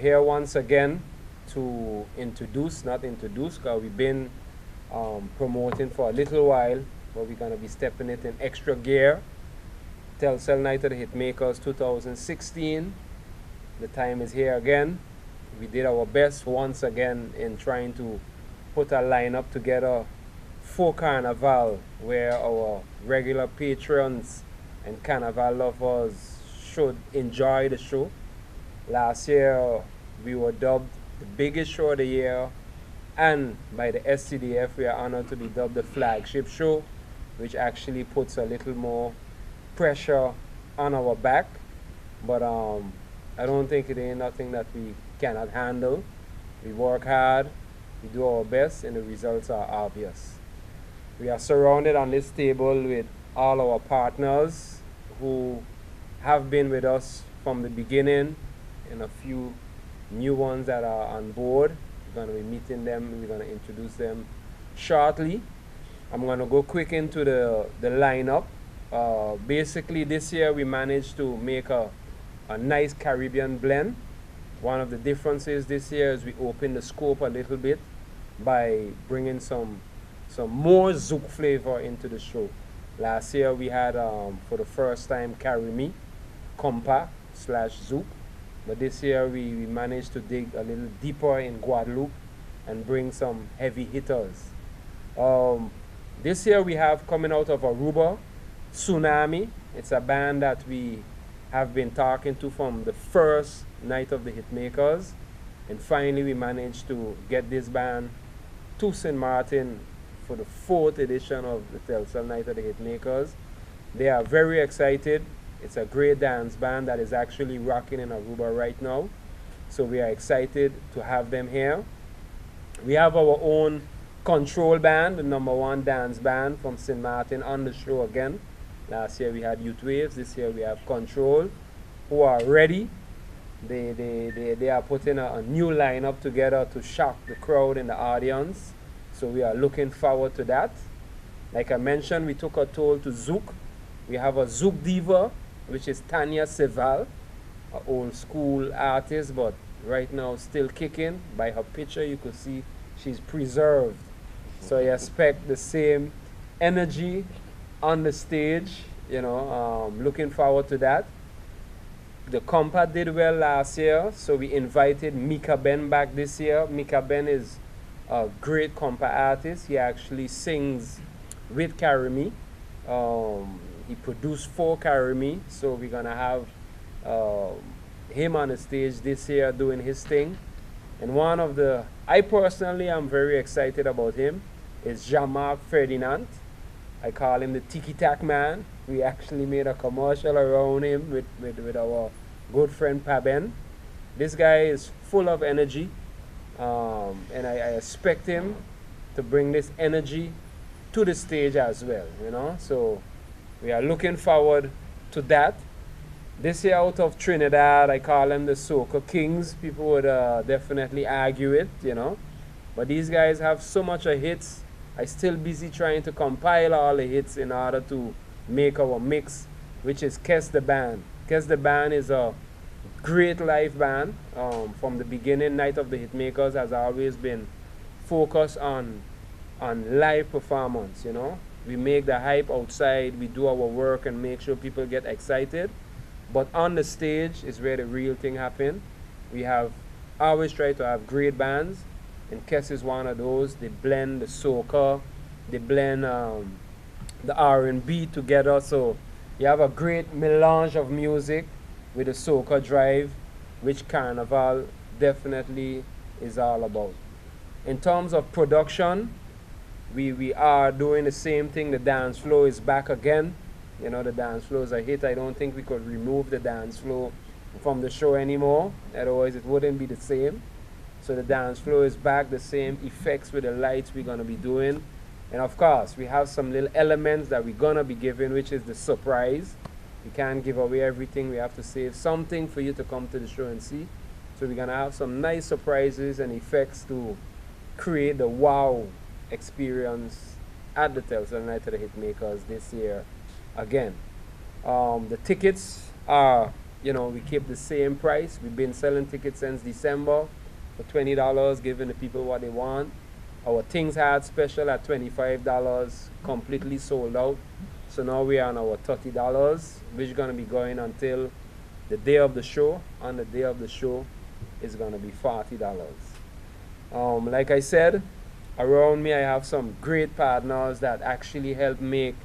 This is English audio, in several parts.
here once again to introduce, not introduce, because we've been promoting for a little while, but we're going to be stepping it in extra gear. Telcel Night of the Hitmakers 2016. The time is here again. We did our best once again in trying to put a lineup together for Carnival, where our regular patrons and Carnival lovers should enjoy the show. Last year we were dubbed the biggest show of the year, and by the SCDF we are honored to be dubbed the flagship show, which actually puts a little more pressure on our back. But I don't think it ain't nothing that we cannot handle. We work hard, we do our best, and the results are obvious. We are surrounded on this table with all our partners who have been with us from the beginning, and a few new ones that are on board. We're going to be meeting them, we're going to introduce them shortly. I'm going to go quick into the lineup. Basically this year we managed to make a nice Caribbean blend. One of the differences this year is we opened the scope a little bit by bringing some more Zouk flavor into the show. Last year we had for the first time Carry Me, Compa / Zouk. But this year we managed to dig a little deeper in Guadeloupe and bring some heavy hitters. This year we have coming out of Aruba, Tsunami. It's a band that we have been talking to from the first night of the Hitmakers. And finally we managed to get this band to St. Martin for the 4th edition of the Telcel Night of the Hitmakers. They are very excited. It's a great dance band that is actually rocking in Aruba right now. So we are excited to have them here. We have our own control band, the #1 dance band from St. Martin, on the show again. Last year we had Youth Waves. This year we have Control, who are ready. They are putting a new lineup together to shock the crowd and the audience. So we are looking forward to that. Like I mentioned, we took a toll to Zouk. We have a Zouk diva, which is Tanya Seval, an old school artist, but right now still kicking. By her picture, you could see she's preserved. So I expect the same energy on the stage, you know, looking forward to that. The Compa did well last year, so we invited Mika Ben back this year. Mika Ben is a great Compa artist. He actually sings with Carry Me. He produced for Carry Me, so we're gonna have him on the stage this year doing his thing. And one of the, I personally am very excited about him, is Jean-Marc Ferdinand. I call him the Tiki Tak Man. We actually made a commercial around him with our good friend Paben. This guy is full of energy, and I expect him to bring this energy to the stage as well, you know. So we are looking forward to that. This year out of Trinidad, I call them the Soca Kings. People would definitely argue it, you know. But these guys have so much of hits. I'm still busy trying to compile all the hits in order to make our mix, which is Kes the Band. Kes the Band is a great live band. From the beginning, Night of the Hitmakers has always been focused on live performance, you know. We make the hype outside, we do our work and make sure people get excited. But on the stage is where the real thing happens. We have always tried to have great bands, and Kes is one of those. They blend the soca, they blend the R&B together. So you have a great melange of music with the soca drive, which Carnival definitely is all about. In terms of production, we are doing the same thing. The dance floor is back again. You know, the dance floor is a hit. I don't think we could remove the dance floor from the show anymore. Otherwise, it wouldn't be the same. So the dance floor is back, the same effects with the lights we're going to be doing. And of course, we have some little elements that we're going to be giving, which is the surprise. We can't give away everything. We have to save something for you to come to the show and see. So we're going to have some nice surprises and effects to create the wow experience at the Telcel Night of the Hitmakers this year again. The tickets are we keep the same price. We've been selling tickets since December for $20, giving the people what they want. Our Things Hard special at $25, completely sold out. So now we are on our $30, which is going to be going until the day of the show. On the day of the show, it's going to be $40. Like I said, around me I have some great partners that actually help make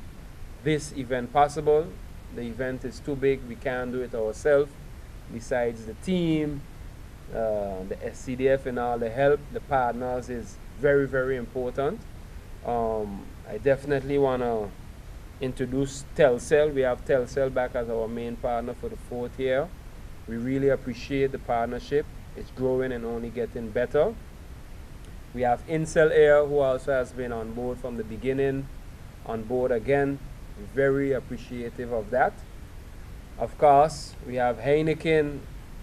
this event possible. The event is too big, we can't do it ourselves. Besides the team, the SCDF and all the help, the partners is very, very important. I definitely want to introduce Telcel. We have Telcel back as our main partner for the 4th year. We really appreciate the partnership. It's growing and only getting better. We have Incel Air, who also has been on board from the beginning, on board again. Very appreciative of that. Of course, we have Heineken,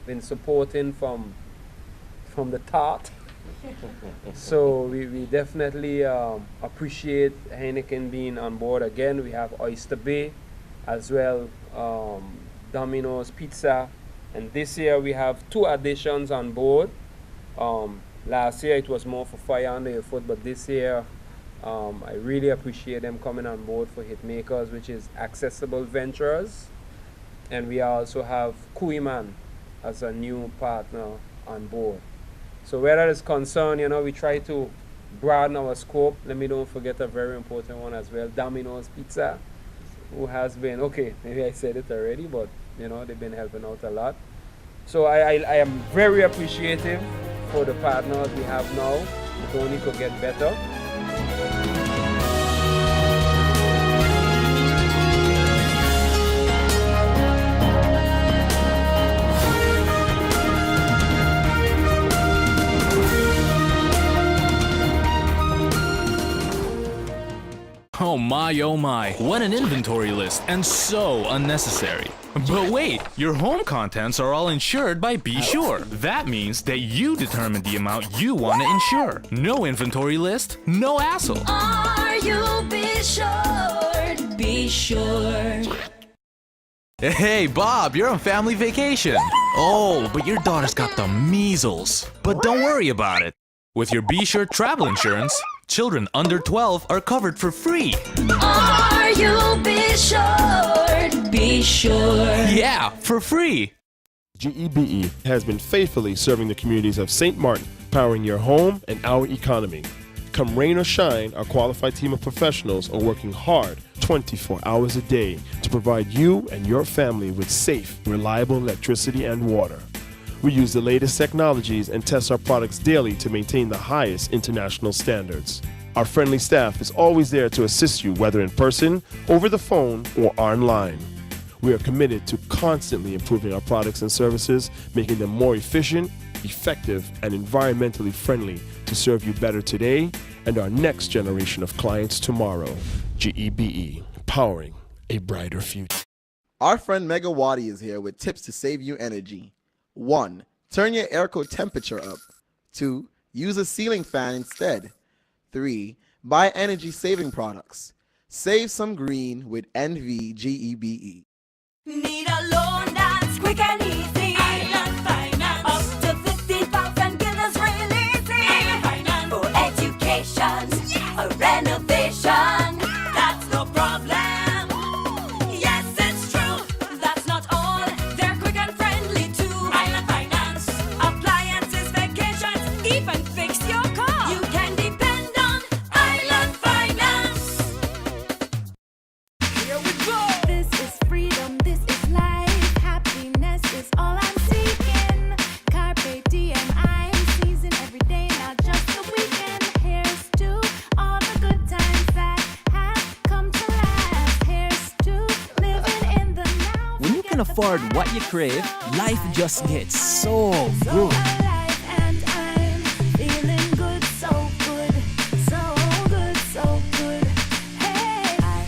been supporting from the start. So we definitely appreciate Heineken being on board again. We have Oyster Bay as well, Domino's Pizza, and this year we have 2 additions on board. Last year it was more for fire under your foot, but this year I really appreciate them coming on board for Hitmakers, which is Accessible Ventures, and we also have Kuiman as a new partner on board. So where that is concerned, we try to broaden our scope. Let me don't forget a very important one as well, Domino's Pizza, who has been, maybe I said it already, but they've been helping out a lot. So I am very appreciative for the partners we have now. It only could get better. Oh my, what an inventory list, and so unnecessary. But wait, your home contents are all insured by Be Sure. That means that you determine the amount you want to insure. No inventory list, no hassle. Are you Be Sure? Be Sure. Hey Bob, you're on family vacation. Oh, but your daughter's got the measles. But don't worry about it. With your Be Sure travel insurance, children under 12 are covered for free. Are you Be Sure? Be Sure. Yeah, for free. GEBE has been faithfully serving the communities of St. Martin, powering your home and our economy. Come rain or shine, our qualified team of professionals are working hard 24 hours a day to provide you and your family with safe, reliable electricity and water. We use the latest technologies and test our products daily to maintain the highest international standards. Our friendly staff is always there to assist you, whether in person, over the phone, or online. We are committed to constantly improving our products and services, making them more efficient, effective, and environmentally friendly to serve you better today and our next generation of clients tomorrow. GEBE, powering a brighter future. Our friend Megawati is here with tips to save you energy. 1. Turn your airco temperature up. 2. Use a ceiling fan instead. 3. Buy energy-saving products. Save some green with NVGEBE. Need a loan that's quick and easy. Island Finance. Up to 50,000 guineas real easy. Island Finance. For education, yes. A renovation. That's no problem. Yes, it's true. That's not all. They're quick and friendly too. Island Finance. Appliances, vacations, even fix your car. You can depend on Island Finance. Here we go. This is freedom, this is life. Happiness is all I'm seeking. Carpe diem, I'm seizing every day, not just the weekend. Here's to all the good times that have come to last. Here's to living in the now. When you can afford what you crave, life just gets so So good. alive and I'm feeling good, so good, so good, so good. Hey, I'm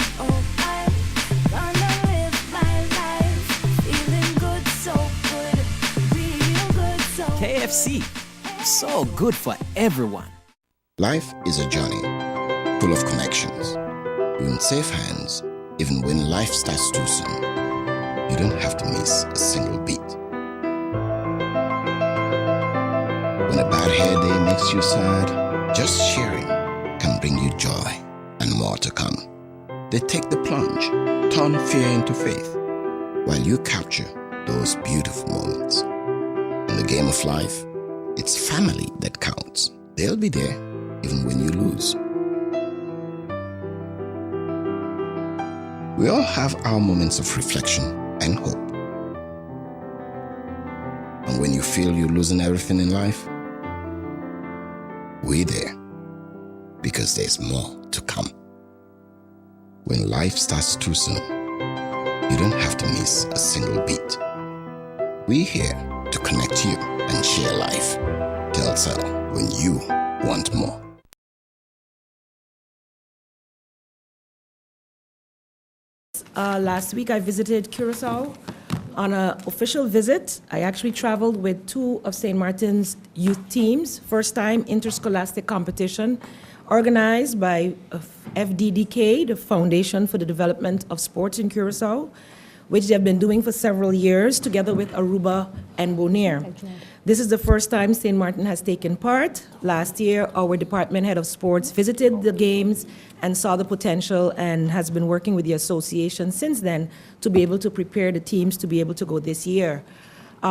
gonna live my life, feeling good, so good, real good, so KFC, so good for everyone. Life is a journey full of connections. You're in safe hands even when life starts too soon. You don't have to miss a single beat. When a bad hair day makes you sad, just sharing can bring you joy and more to come. They take the plunge, turn fear into faith, while you capture those beautiful moments. In the game of life, it's family that counts. They'll be there even when you lose. We all have our moments of reflection and hope. And when you feel you're losing everything in life, we're there because there's more to come. When life starts too soon, you don't have to miss a single beat. We're here to connect you and share life. Telcel, when you want more. Last week I visited Curacao on an official visit. I actually traveled with two of St. Martin's youth teams, first time interscholastic competition organized by FDDK, the Foundation for the Development of Sports in Curacao, which they've been doing for several years together with Aruba and Bonaire. This is the first time St. Martin has taken part. Last year, our department head of sports visited the games and saw the potential and has been working with the association since then to be able to prepare the teams to be able to go this year.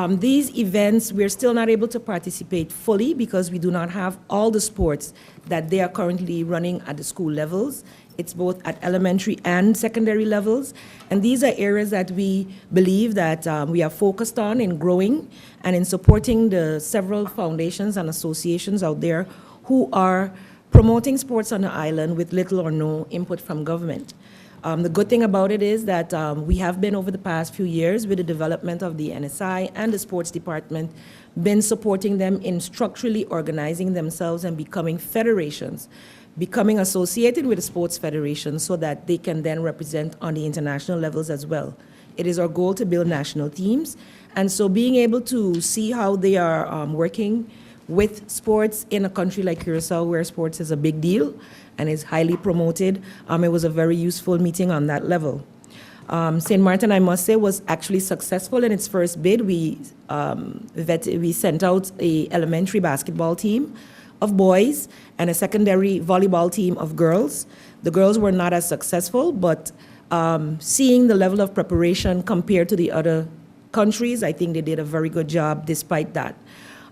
These events, we're still not able to participate fully because we do not have all the sports that they are currently running at the school levels. It's both at elementary and secondary levels. And these are areas that we believe that we are focused on in growing and in supporting the several foundations and associations out there who are promoting sports on the island with little or no input from government. The good thing about it is that we have been over the past few years with the development of the NSI and the sports department, been supporting them in structurally organizing themselves and becoming federations, becoming associated with the sports federation so that they can then represent on the international levels as well. It is our goal to build national teams, and so being able to see how they are working with sports in a country like Curacao where sports is a big deal and is highly promoted, it was a very useful meeting on that level. St. Martin, I must say, was actually successful in its first bid. We sent out an elementary basketball team of boys and a secondary volleyball team of girls. The girls were not as successful, but seeing the level of preparation compared to the other countries, I think they did a very good job despite that,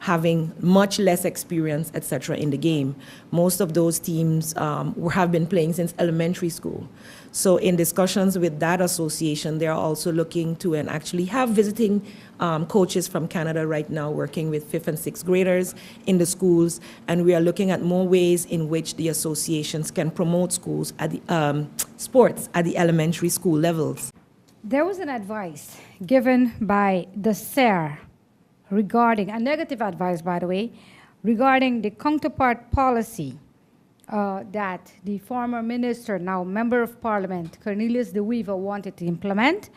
having much less experience, etc., in the game. Most of those teams have been playing since elementary school. So in discussions with that association, they're also looking to and actually have visiting coaches from Canada right now working with 5th and 6th graders in the schools, and we are looking at more ways in which the associations can promote schools at the sports at the elementary school levels. There was an advice given by the SER regarding, a negative advice, by the way, regarding the counterpart policy that the former minister, now member of parliament, Cornelius de Weaver, wanted to implement.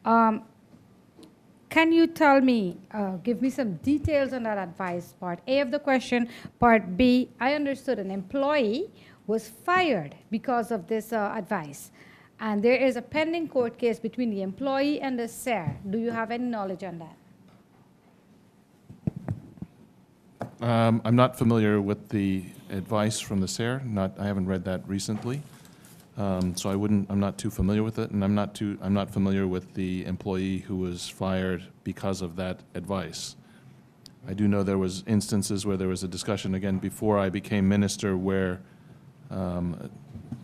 Can you tell me, give me some details on that advice, part A of the question. Part B, I understood an employee was fired because of this advice. And there is a pending court case between the employee and the SER. Do you have any knowledge on that? I'm not familiar with the advice from the SER. I haven't read that recently, so I'm not too familiar with it, and I'm not familiar with the employee who was fired because of that advice. I do know there was instances where there was a discussion again before I became minister where a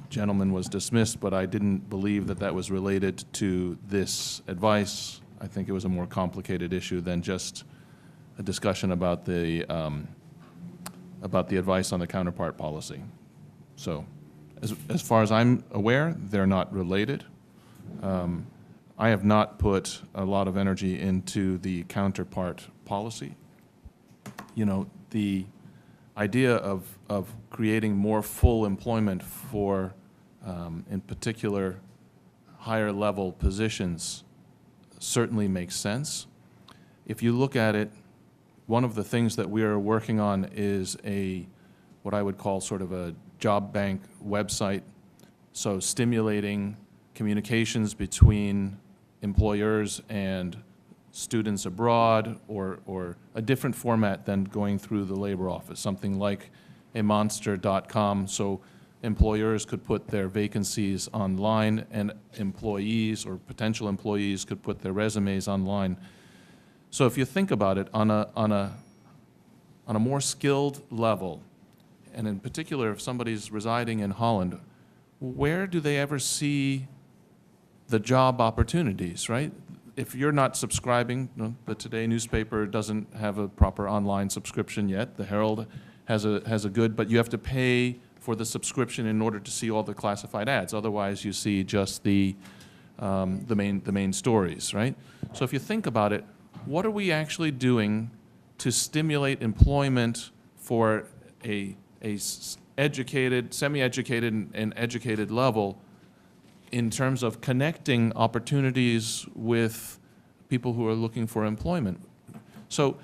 gentleman was dismissed, but I didn't believe that that was related to this advice. I think it was a more complicated issue than just a discussion about the advice on the counterpart policy. So, as far as I'm aware, they're not related. I have not put a lot of energy into the counterpart policy. You know, the idea of creating more full employment for, in particular, higher level positions certainly makes sense. If you look at it, one of the things that we are working on is what I would call sort of a job bank website, so stimulating communications between employers and students abroad, or a different format than going through the labor office, something like a monster.com, so employers could put their vacancies online and employees or potential employees could put their resumes online. So if you think about it on a more skilled level, and in particular if somebody's residing in Holland, where do they ever see the job opportunities, right? If you're not subscribing, the Today newspaper doesn't have a proper online subscription yet. The Herald has a good, but you have to pay for the subscription in order to see all the classified ads. Otherwise, you see just the main stories, right? So if you think about it, what are we actually doing to stimulate employment for a educated, semi-educated, and educated level in terms of connecting opportunities with people who are looking for employment? So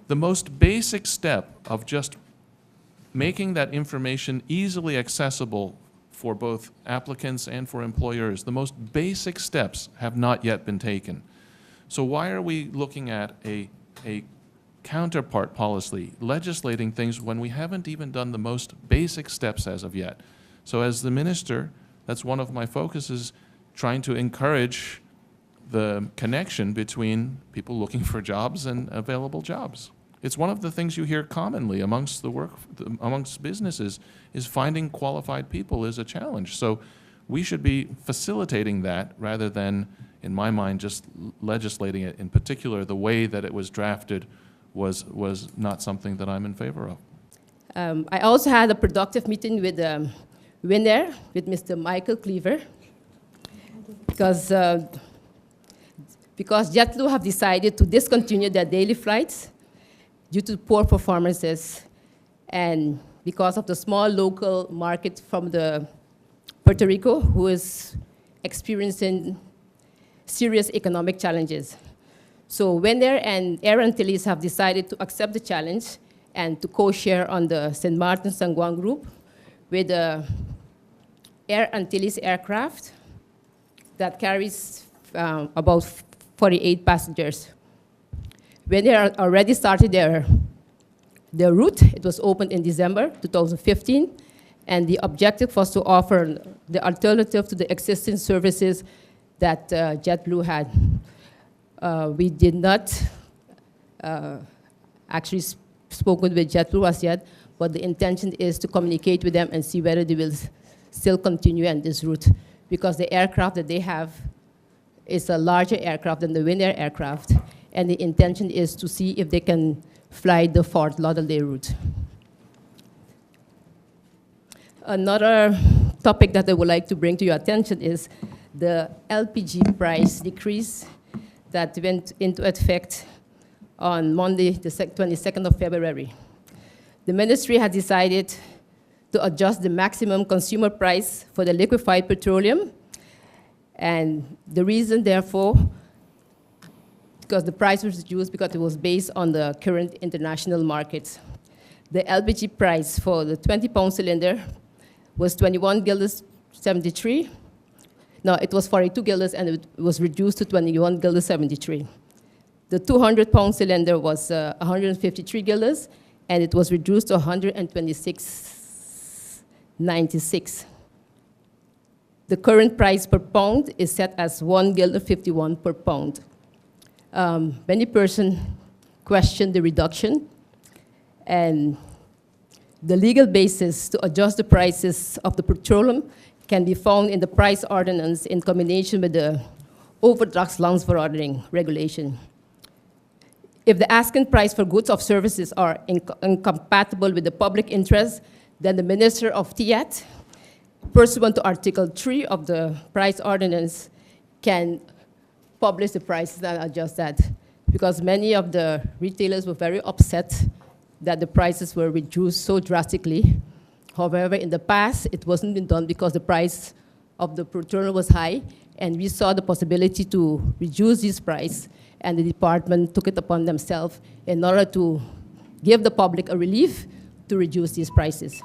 the most basic step of just making that information easily accessible for both applicants and for employers, the most basic steps have not yet been taken. So why are we looking at a counterpart policy, legislating things when we haven't even done the most basic steps as of yet? So as the minister, that's one of my focuses, trying to encourage the connection between people looking for jobs and available jobs. It's one of the things you hear commonly amongst amongst businesses, is finding qualified people is a challenge. So we should be facilitating that rather than, in my mind, just legislating it. In particular, the way that it was drafted was not something that I'm in favor of. I also had a productive meeting with Winner, with Mr. Michael Cleaver, because JetBlue have decided to discontinue their daily flights due to poor performances and because of the small local market from the Puerto Rico, who is experiencing serious economic challenges. So Winner and Air Antilles have decided to accept the challenge and to co-share on the St. Martin San Juan group with Air Antilles aircraft that carries about 48 passengers. When they already started their route, it was opened in December 2015, and the objective was to offer the alternative to the existing services that JetBlue had. We did not actually spoken with JetBlue as yet, but the intention is to communicate with them and see whether they will still continue on this route, because the aircraft that they have is a larger aircraft than the Winner aircraft, and the intention is to see if they can fly the Fort Lauderdale route. Another topic that I would like to bring to your attention is the LPG price decrease that went into effect on Monday, the 22nd of February. The ministry has decided to adjust the maximum consumer price for the liquefied petroleum, and the reason, therefore, because the price was reduced because it was based on the current international markets. The LPG price for the 20-pound cylinder was 21 guilders 73. No, it was 42 guilders, and it was reduced to 21 guilders 73. The 200-pound cylinder was 153 guilders, and it was reduced to 126.96. The current price per pound is set as 1 guilder 51 per pound. Many persons question the reduction, and the legal basis to adjust the prices of the petroleum can be found in the price ordinance in combination with the overdraft loans for ordering regulation. If the asking price for goods or services are incompatible with the public interest, then the Minister of TIAT, pursuant to Article 3 of the price ordinance, can publish the prices and adjust that, because many of the retailers were very upset that the prices were reduced so drastically. However, in the past, it wasn't been done because the price of the petroleum was high, and we saw the possibility to reduce this price, and the department took it upon themselves in order to give the public a relief to reduce these prices.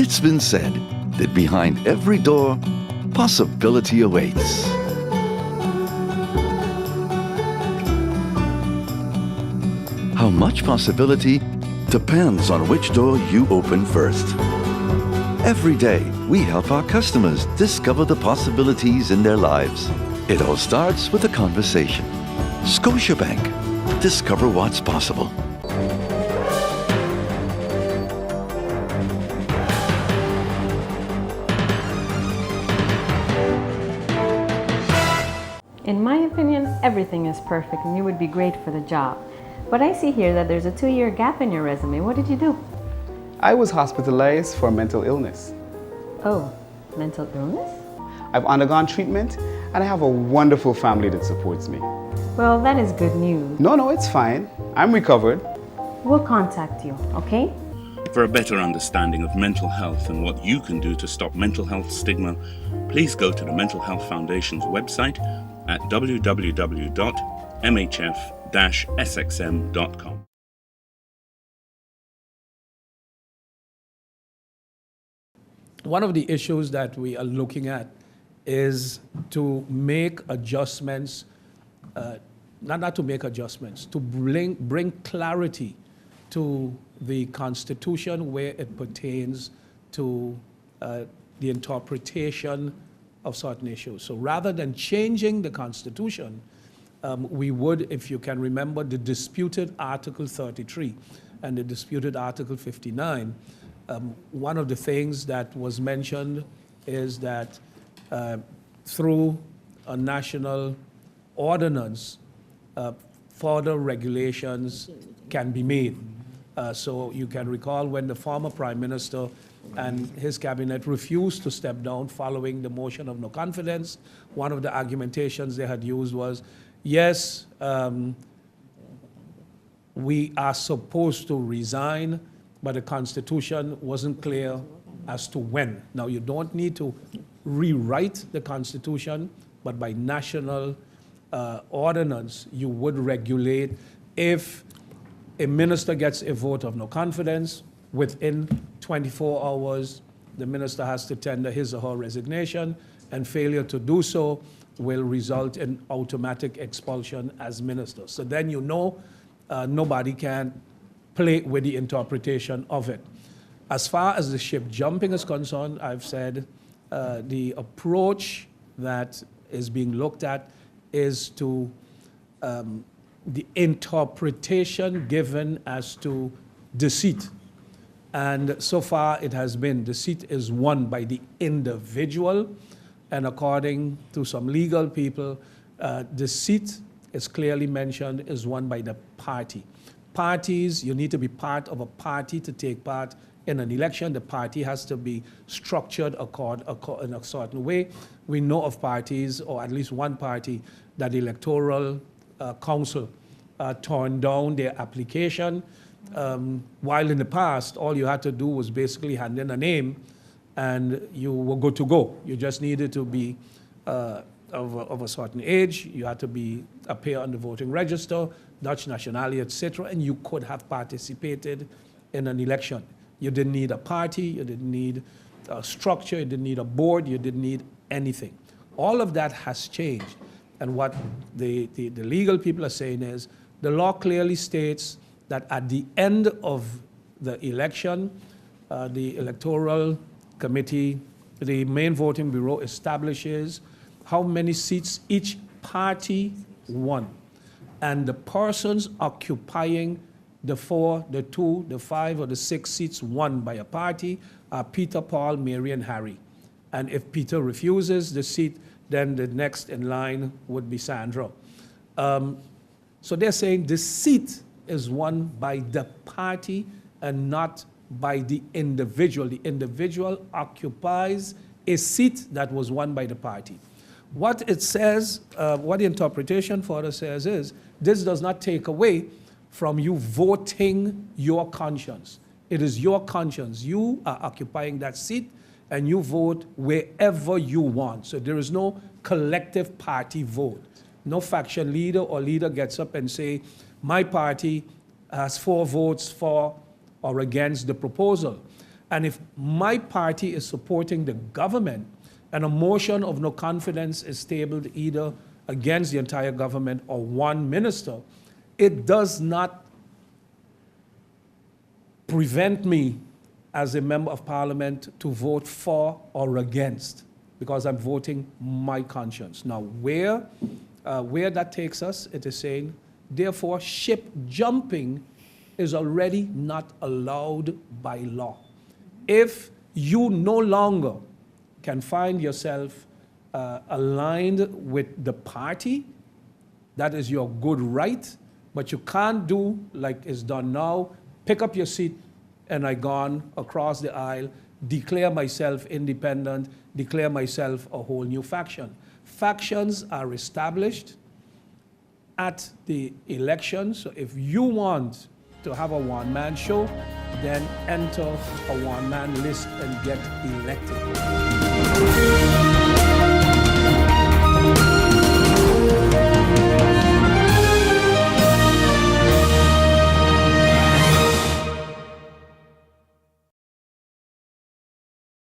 It's been said that behind every door, possibility awaits. How much possibility depends on which door you open first. Every day, we help our customers discover the possibilities in their lives. It all starts with a conversation. Scotiabank. Discover what's possible. In my opinion, everything is perfect and you would be great for the job. But I see here that there's a 2-year gap in your resume. What did you do? I was hospitalized for mental illness. Oh, mental illness? I've undergone treatment and I have a wonderful family that supports me. Well, that is good news. No, it's fine. I'm recovered. We'll contact you, okay? For a better understanding of mental health and what you can do to stop mental health stigma, please go to the Mental Health Foundation's website at www.mhf-sxm.com. One of the issues that we are looking at is to make adjustments, not to make adjustments, to bring clarity to the Constitution where it pertains to the interpretation of certain issues. So rather than changing the Constitution, we would, if you can remember, the disputed Article 33 and the disputed Article 59, one of the things that was mentioned is that through a national ordinance, further regulations can be made. So you can recall when the former Prime Minister and his cabinet refused to step down following the motion of no confidence, one of the argumentations they had used was, yes, we are supposed to resign, but the Constitution wasn't clear as to when. Now, you don't need to rewrite the Constitution, but by national ordinance, you would regulate if a minister gets a vote of no confidence, within 24 hours, the minister has to tender his or her resignation, and failure to do so will result in automatic expulsion as minister. So then you know nobody can play with the interpretation of it. As far as the ship jumping is concerned, I've said the approach that is being looked at is to the interpretation given as to deceit. And so far it has been deceit is won by the individual, and according to some legal people, deceit is clearly mentioned is won by the party. Parties, you need to be part of a party to take part in an election. The party has to be structured in a certain way. We know of parties, or at least one party, that the Electoral Council turned down their application, while in the past, all you had to do was basically hand in a name and you were good to go. You just needed to be of a certain age, you had to appear on the voting register, Dutch nationality, etc., and you could have participated in an election. You didn't need a party, you didn't need a structure, you didn't need a board, you didn't need anything. All of that has changed. And what the legal people are saying is, the law clearly states that at the end of the election, the Electoral Committee, the main voting bureau establishes how many seats each party won. And the persons occupying the 4, the 2, the 5, or the 6 seats won by a party are Peter, Paul, Mary, and Harry. And if Peter refuses the seat, then the next in line would be Sandra. So they're saying the seat is won by the party and not by the individual. The individual occupies a seat that was won by the party. What it says, what the interpretation further says is, this does not take away from you voting your conscience. It is your conscience. You are occupying that seat and you vote wherever you want. So there is no collective party vote. No faction leader or leader gets up and say, my party has 4 votes for or against the proposal. And if my party is supporting the government and a motion of no confidence is tabled either against the entire government or one minister, it does not prevent me as a member of parliament to vote for or against, because I'm voting my conscience. Now, where that takes us, it is saying, therefore, ship jumping is already not allowed by law. If you no longer can find yourself aligned with the party, that is your good right, but you can't do like is done now, pick up your seat and I gone across the aisle, declare myself independent, declare myself a whole new faction. Factions are established at the election, so if you want to have a one-man show, then enter a one-man list and get elected.